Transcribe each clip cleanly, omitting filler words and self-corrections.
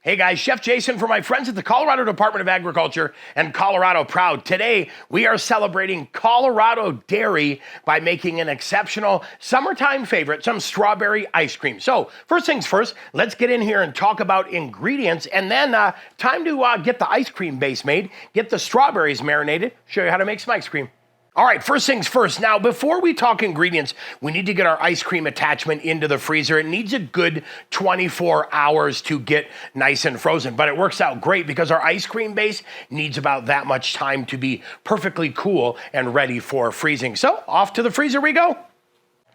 Hey guys, Chef Jason for my friends at the Colorado Department of Agriculture and Colorado Proud. Today, we are celebrating Colorado dairy by making an exceptional summertime favorite, some strawberry ice cream. So first things first, let's get in here and talk about ingredients, and then time to get the ice cream base made, get the strawberries marinated, show you how to make some ice cream. All right, first things first. Now, before we talk ingredients, we need to get our ice cream attachment into the freezer. It needs a good 24 hours to get nice and frozen, but it works out great because our ice cream base needs about that much time to be perfectly cool and ready for freezing. So, off to the freezer we go.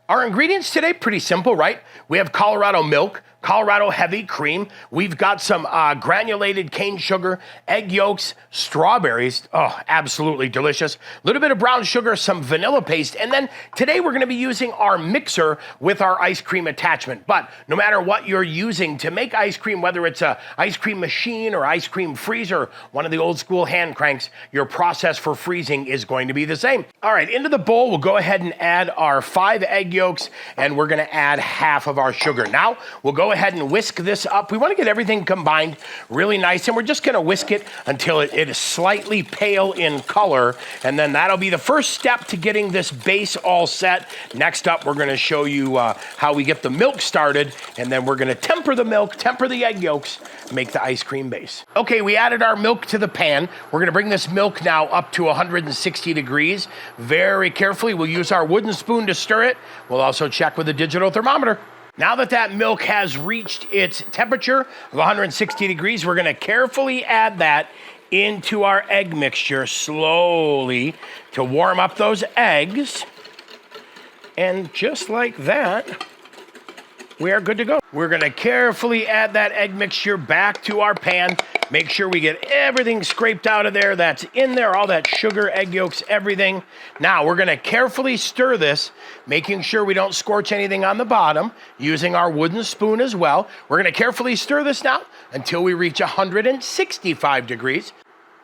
Our ingredients today, pretty simple, right? We have Colorado milk, Colorado heavy cream. We've got some granulated cane sugar, egg yolks, strawberries. Oh, absolutely delicious. A little bit of brown sugar, some vanilla paste. And then today we're gonna be using our mixer with our ice cream attachment. But no matter what you're using to make ice cream, whether it's a ice cream machine or ice cream freezer, one of the old school hand cranks, your process for freezing is going to be the same. All right, into the bowl, we'll go ahead and add our 5 egg yolks, and we're gonna add half of our sugar. Now, we'll go ahead and whisk this up. We wanna get everything combined really nice, and we're just gonna whisk it until it is slightly pale in color, and then that'll be the first step to getting this base all set. Next up, we're gonna show you how we get the milk started, and then we're gonna temper the milk, temper the egg yolks, make the ice cream base. Okay, we added our milk to the pan. We're gonna bring this milk now up to 160 degrees. Very carefully, we'll use our wooden spoon to stir it. We'll also check with a digital thermometer. Now that milk has reached its temperature of 160 degrees, we're gonna carefully add that into our egg mixture slowly to warm up those eggs. And just like that, we are good to go. We're gonna carefully add that egg mixture back to our pan. Make sure we get everything scraped out of there that's in there, all that sugar, egg yolks, everything. Now, we're gonna carefully stir this, making sure we don't scorch anything on the bottom, using our wooden spoon as well. We're gonna carefully stir this now until we reach 165 degrees.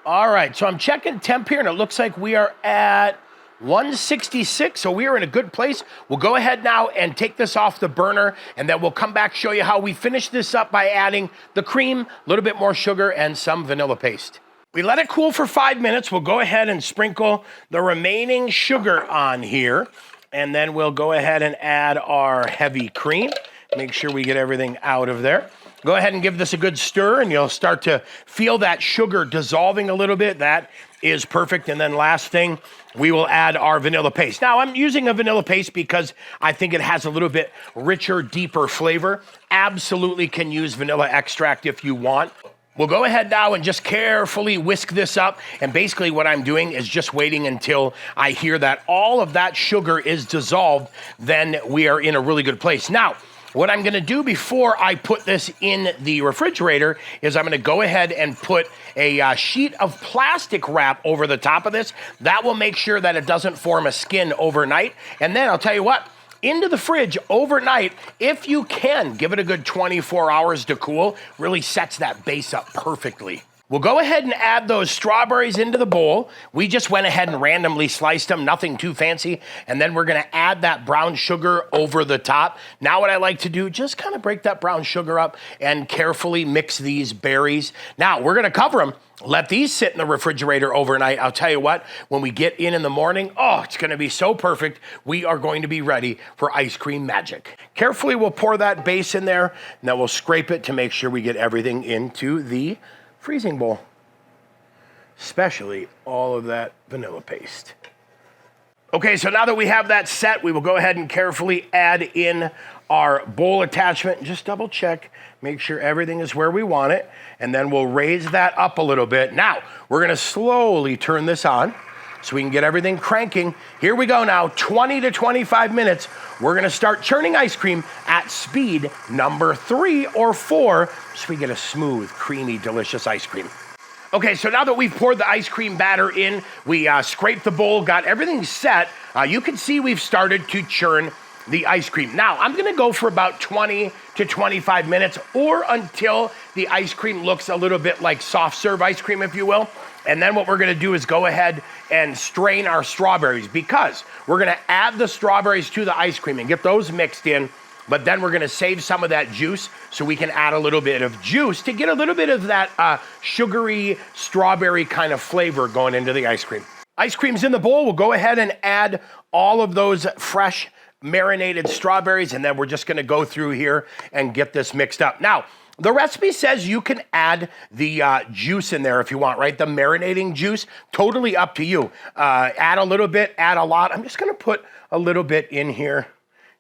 All right, so I'm checking temp here, and it looks like we are at 166, so we are in a good place. We'll go ahead now and take this off the burner, and then we'll come back, show you how we finish this up by adding the cream, a little bit more sugar, and some vanilla paste. We let it cool for 5 minutes. We'll go ahead and sprinkle the remaining sugar on here, and then we'll go ahead and add our heavy cream. Make sure we get everything out of there. Go ahead and give this a good stir, and you'll start to feel that sugar dissolving a little bit. That is perfect. And then last thing, we will add our vanilla paste. Now, I'm using a vanilla paste because I think it has a little bit richer, deeper flavor. Absolutely can use vanilla extract if you want. We'll go ahead now and just carefully whisk this up. And basically what I'm doing is just waiting until I hear that all of that sugar is dissolved. Then we are in a really good place. Now, what I'm gonna do before I put this in the refrigerator is I'm gonna go ahead and put a sheet of plastic wrap over the top of this. That will make sure that it doesn't form a skin overnight. And then I'll tell you what, into the fridge overnight, if you can, give it a good 24 hours to cool. Really sets that base up perfectly. We'll go ahead and add those strawberries into the bowl. We just went ahead and randomly sliced them, nothing too fancy. And then we're gonna add that brown sugar over the top. Now what I like to do, just kind of break that brown sugar up and carefully mix these berries. Now we're gonna cover them. Let these sit in the refrigerator overnight. I'll tell you what, when we get in the morning, oh, it's gonna be so perfect. We are going to be ready for ice cream magic. Carefully, we'll pour that base in there, and then we'll scrape it to make sure we get everything into the freezing bowl, especially all of that vanilla paste. Okay, so now that we have that set, we will go ahead and carefully add in our bowl attachment. Just double check, make sure everything is where we want it, and then we'll raise that up a little bit. Now, we're gonna slowly turn this on so we can get everything cranking. Here we go now, 20 to 25 minutes. We're gonna start churning ice cream at speed number 3 or 4 so we get a smooth, creamy, delicious ice cream. Okay, so now that we've poured the ice cream batter in, we scraped the bowl, got everything set, you can see we've started to churn the ice cream. Now, I'm gonna go for about 20 to 25 minutes or until the ice cream looks a little bit like soft serve ice cream, if you will. And then what we're gonna do is go ahead and strain our strawberries because we're gonna add the strawberries to the ice cream and get those mixed in. but then we're gonna save some of that juice so we can add a little bit of juice to get a little bit of that sugary, strawberry kind of flavor going into the ice cream. Ice cream's in the bowl. We'll go ahead and add all of those fresh marinated strawberries, and then we're just gonna go through here and get this mixed up. Now, the recipe says you can add the juice in there if you want, right? The marinating juice, totally up to you. Add a little bit, add a lot. I'm just gonna put a little bit in here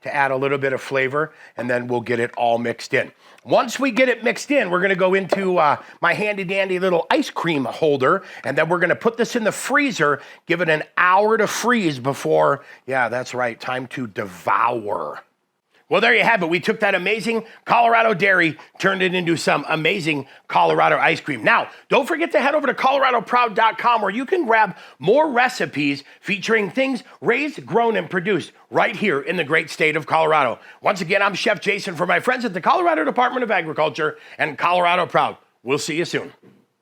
to add a little bit of flavor, and then we'll get it all mixed in. Once we get it mixed in, we're gonna go into my handy dandy little ice cream holder, and then we're gonna put this in the freezer, give it an hour to freeze before, yeah, that's right, time to devour. Well, there you have it. We took that amazing Colorado dairy, turned it into some amazing Colorado ice cream. Now, don't forget to head over to coloradoproud.com where you can grab more recipes featuring things raised, grown, and produced right here in the great state of Colorado. Once again, I'm Chef Jason for my friends at the Colorado Department of Agriculture and Colorado Proud. We'll see you soon.